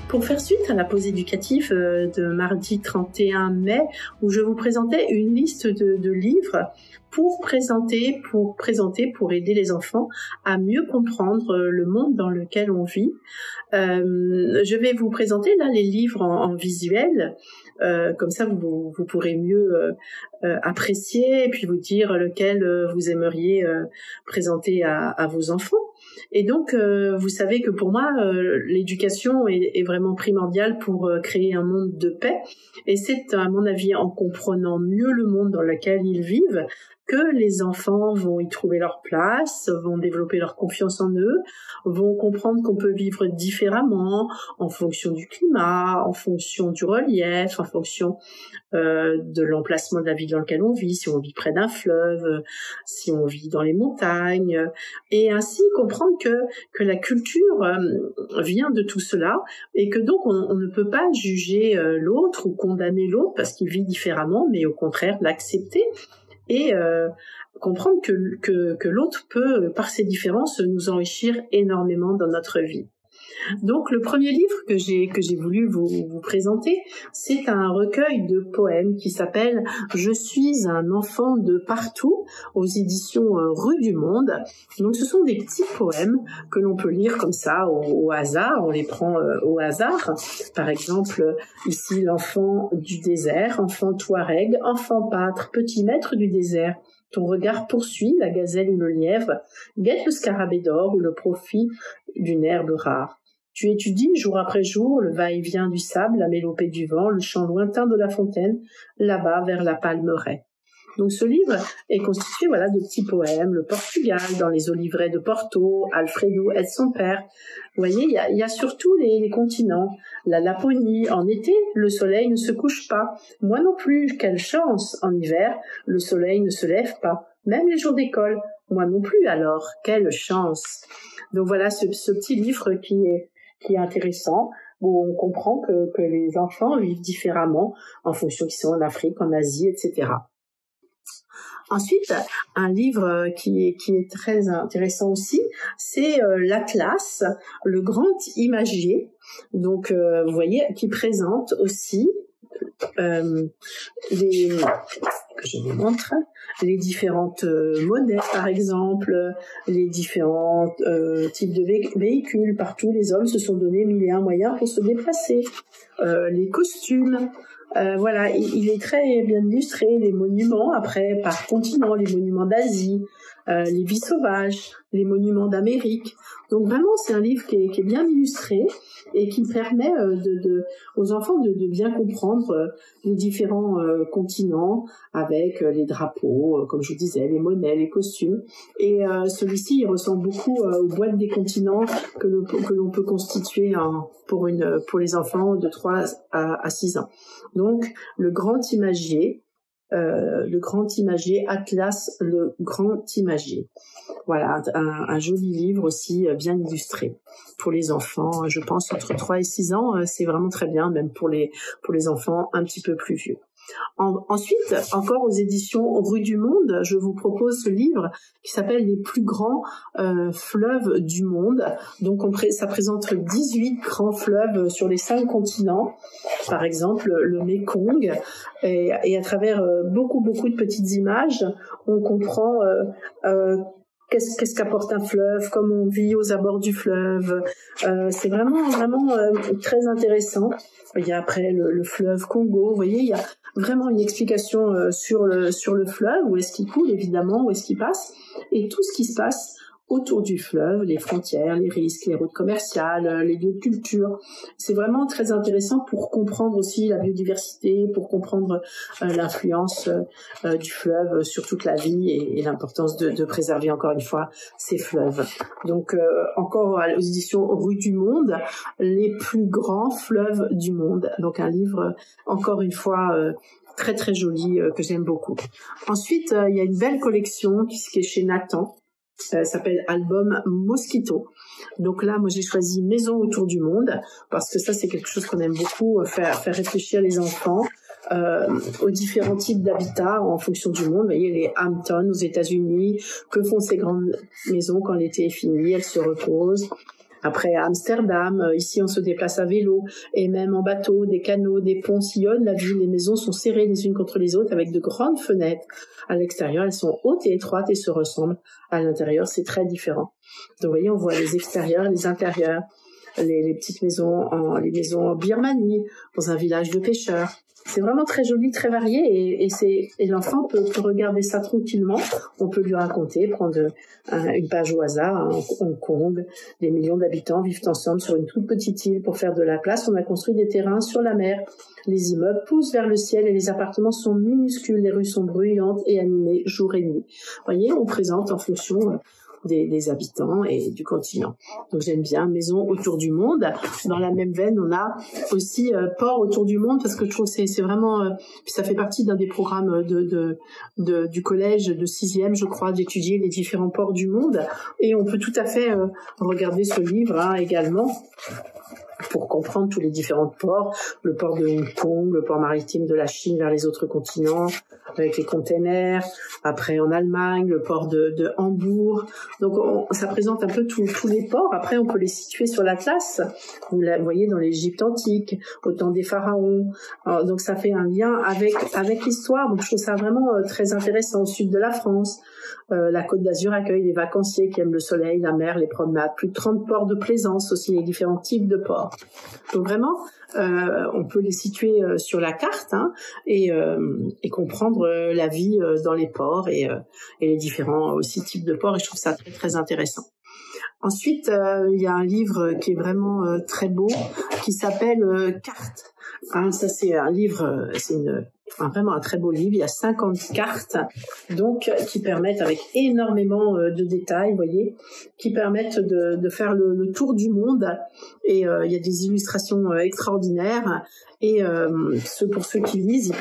pour faire suite à la pause éducative de mardi 31 mai, où je vous présentais une liste de livres pour aider les enfants à mieux comprendre le monde dans lequel on vit. Je vais vous présenter là les livres en visuel, comme ça vous pourrez mieux apprécier et puis vous dire lequel vous aimeriez présenter à vos enfants. Et donc, vous savez que pour moi, l'éducation est vraiment primordiale pour créer un monde de paix. Et c'est, à mon avis, en comprenant mieux le monde dans lequel ils vivent que les enfants vont y trouver leur place, vont développer leur confiance en eux, vont comprendre qu'on peut vivre différemment en fonction du climat, en fonction du relief, en fonction de l'emplacement de la ville dans lequel on vit, si on vit près d'un fleuve, si on vit dans les montagnes, et ainsi comprendre que la culture vient de tout cela et que donc on ne peut pas juger l'autre ou condamner l'autre parce qu'il vit différemment, mais au contraire l'accepter et comprendre que l'autre peut, par ses différences, nous enrichir énormément dans notre vie. Donc le premier livre que j'ai voulu vous présenter, c'est un recueil de poèmes qui s'appelle « Je suis un enfant de partout » aux éditions Rue du Monde. Donc ce sont des petits poèmes que l'on peut lire comme ça au hasard, on les prend au hasard. Par exemple, ici l'enfant du désert, enfant touareg, enfant pâtre, petit maître du désert. Ton regard poursuit la gazelle ou le lièvre, guette le scarabée d'or ou le profit d'une herbe rare. Tu étudies jour après jour le va-et-vient du sable, la mélopée du vent, le chant lointain de la fontaine, là-bas vers la palmeraie. Donc ce livre est constitué de petits poèmes, le Portugal, dans les oliveraies de Porto, Alfredo aide son père. Vous voyez, il y a surtout les continents. La Laponie, en été, le soleil ne se couche pas. Moi non plus, quelle chance. En hiver, le soleil ne se lève pas. Même les jours d'école. Moi non plus, alors, quelle chance. Donc voilà ce petit livre qui est intéressant, où on comprend que les enfants vivent différemment en fonction qu'ils sont en Afrique, en Asie, etc. Ensuite, un livre qui est très intéressant aussi, c'est l'Atlas, le grand imagier. Donc, vous voyez, qui présente aussi que je vous montre, les différentes monnaies, par exemple, les différents types de véhicules. Partout, les hommes se sont donné 1001 moyens pour se déplacer. Les costumes. Voilà, il est très bien illustré, les monuments, après, par continent, les monuments d'Asie, les vies sauvages, les monuments d'Amérique. Donc vraiment, c'est un livre qui est bien illustré et qui permet aux enfants de bien comprendre les différents continents avec les drapeaux, comme je vous disais, les monnaies, les costumes. Et celui-ci, il ressemble beaucoup aux boîtes des continents que l'on peut constituer pour les enfants de 3 à 6 ans. Donc, le grand imagier, Atlas, le grand imagier. Voilà, un joli livre aussi bien illustré pour les enfants. Je pense entre 3 et 6 ans, c'est vraiment très bien, même pour les enfants un petit peu plus vieux. Ensuite, encore aux éditions Rue du Monde, je vous propose ce livre qui s'appelle « Les plus grands fleuves du monde ». Donc, ça présente 18 grands fleuves sur les 5 continents, par exemple le Mékong, et à travers beaucoup de petites images, on comprend qu'est-ce qu'apporte un fleuve, comment on vit aux abords du fleuve. C'est vraiment très intéressant. Il y a après le fleuve Congo, vous voyez, il y a vraiment une explication sur le fleuve, où est-ce qu'il coule évidemment, où est-ce qu'il passe, et tout ce qui se passe autour du fleuve, les frontières, les risques, les routes commerciales, les lieux de culture. C'est vraiment très intéressant pour comprendre aussi la biodiversité, pour comprendre l'influence du fleuve sur toute la vie et l'importance de préserver encore une fois ces fleuves. Donc encore aux éditions Rue du Monde, les plus grands fleuves du monde. Donc un livre encore une fois très très joli que j'aime beaucoup. Ensuite, il y a une belle collection qui est chez Nathan. Ça s'appelle Album Mosquito. Donc là, moi, j'ai choisi Maison autour du monde parce que ça, c'est quelque chose qu'on aime beaucoup, faire réfléchir les enfants aux différents types d'habitats en fonction du monde. Vous voyez, les Hamptons aux États-Unis, que font ces grandes maisons quand l'été est fini, elles se reposent. Après, à Amsterdam, ici, on se déplace à vélo et même en bateau, des canaux, des ponts sillonnent la ville. Les maisons sont serrées les unes contre les autres avec de grandes fenêtres. À l'extérieur, elles sont hautes et étroites et se ressemblent. À l'intérieur, c'est très différent. Donc, vous voyez, on voit les extérieurs, les intérieurs, les petites maisons, les maisons en Birmanie, dans un village de pêcheurs. C'est vraiment très joli, très varié et l'enfant peut regarder ça tranquillement. On peut lui raconter, prendre une page au hasard. Hong Kong, des millions d'habitants vivent ensemble sur une toute petite île. Pour faire de la place, on a construit des terrains sur la mer. Les immeubles poussent vers le ciel et les appartements sont minuscules. Les rues sont bruyantes et animées jour et nuit. Vous voyez, on présente en fonction des habitants et du continent. Donc j'aime bien Maison autour du monde. Dans la même veine, on a aussi Port autour du monde parce que je trouve que c'est vraiment ça fait partie d'un des programmes du collège de 6e, je crois, d'étudier les différents ports du monde et on peut tout à fait regarder ce livre également pour comprendre tous les différents ports, le port de Hong Kong, le port maritime de la Chine vers les autres continents, avec les containers, après en Allemagne, le port de Hambourg. Donc ça présente un peu tous les ports. Après, on peut les situer sur l'Atlas. Vous la voyez dans l'Égypte antique, au temps des pharaons. Alors, donc ça fait un lien avec l'histoire. Donc je trouve ça vraiment très intéressant au sud de la France. La Côte d'Azur accueille les vacanciers qui aiment le soleil, la mer, les promenades. Plus de 30 ports de plaisance, aussi les différents types de ports. Donc vraiment, on peut les situer sur la carte et comprendre la vie dans les ports et les différents aussi types de ports. Et je trouve ça très très intéressant. Ensuite, il y a un livre qui est vraiment très beau, qui s'appelle Cartes. Ça c'est un livre, vraiment un très beau livre. Il y a 50 cartes, donc qui permettent, avec énormément de détails, vous voyez, qui permettent de faire le tour du monde. Et il y a des illustrations extraordinaires. Et pour ceux qui lisent,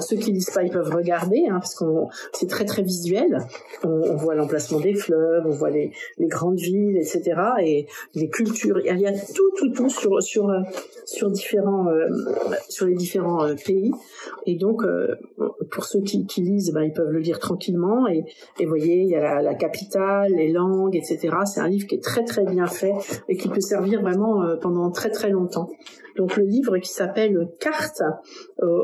ceux qui lisent pas, ils peuvent regarder, parce que c'est très très visuel. On voit l'emplacement des fleuves, on voit les grandes villes, etc. Et les cultures. Il y a tout sur les différents pays. Et donc, pour ceux qui lisent, ils peuvent le lire tranquillement. Et vous voyez, il y a la capitale, les langues, etc. C'est un livre qui est très très bien fait et qui peut servir vraiment pendant très très longtemps. Donc le livre qui s'appelle Cartes,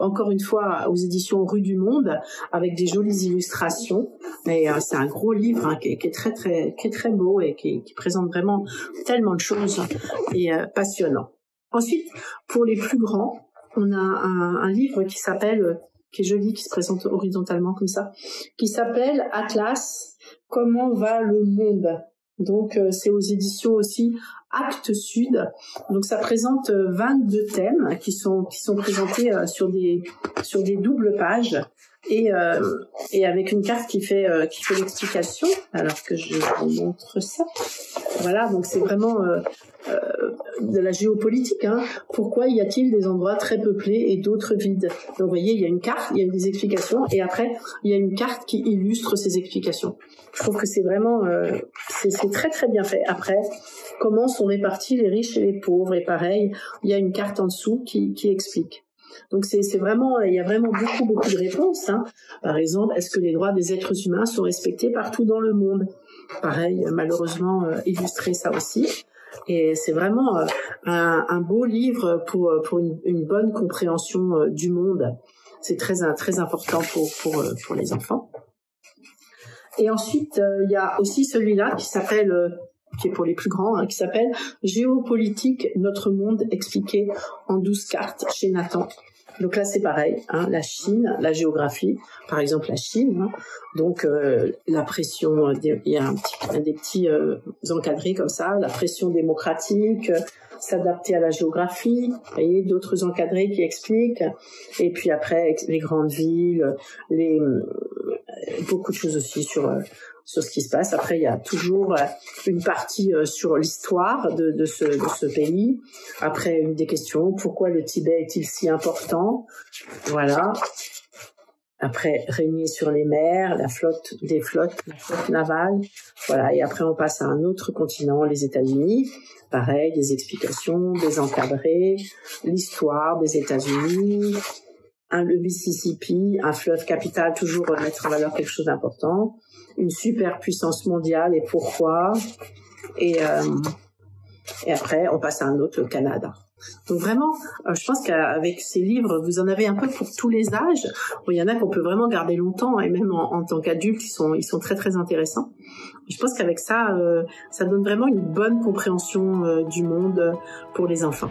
encore une fois aux éditions Rue du Monde, avec des jolies illustrations. Et c'est un gros livre qui est très très beau et qui présente vraiment tellement de choses et passionnant. Ensuite, pour les plus grands, on a un livre qui est joli, qui se présente horizontalement comme ça, qui s'appelle Atlas, comment va le monde? Donc c'est aux éditions aussi Actes Sud. Donc ça présente 22 thèmes qui sont présentés sur des doubles pages et avec une carte qui fait l'explication. Alors que je vous montre ça. Voilà, donc c'est vraiment de la géopolitique. Pourquoi y a-t-il des endroits très peuplés et d'autres vides? Donc vous voyez, il y a une carte, il y a des explications et après il y a une carte qui illustre ces explications. Je trouve que c'est vraiment c'est très très bien fait. Après, comment sont répartis les riches et les pauvres, et pareil, il y a une carte en dessous qui explique. Donc c'est vraiment, il y a vraiment beaucoup de réponses. Par exemple, est-ce que les droits des êtres humains sont respectés partout dans le monde? Pareil, malheureusement illustré ça aussi. Et c'est vraiment un beau livre pour une bonne compréhension du monde. C'est très très important pour les enfants. Et ensuite, il y a aussi celui-là qui est pour les plus grands, qui s'appelle Géopolitique, notre monde expliqué en 12 cartes chez Nathan. Donc là, c'est pareil, la Chine, la géographie, par exemple la Chine, donc la pression, il y a des petits encadrés comme ça, la pression démocratique, s'adapter à la géographie, vous voyez, d'autres encadrés qui expliquent, et puis après les grandes villes, beaucoup de choses aussi sur ce qui se passe. Après, il y a toujours une partie sur l'histoire de ce pays. Après, des questions. Pourquoi le Tibet est-il si important? Voilà. Après, régner sur les mers, la flotte navale. Voilà. Et après, on passe à un autre continent, les États-Unis. Pareil, des explications, des encadrés, l'histoire des États-Unis, le Mississippi, un fleuve capital, toujours mettre en valeur quelque chose d'important, une superpuissance mondiale et pourquoi, et Et après, on passe à un autre, le Canada. Donc vraiment, je pense qu'avec ces livres, vous en avez un peu pour tous les âges. Bon, il y en a qu'on peut vraiment garder longtemps, et même en tant qu'adulte, ils sont très très intéressants. Je pense qu'avec ça, ça donne vraiment une bonne compréhension du monde pour les enfants.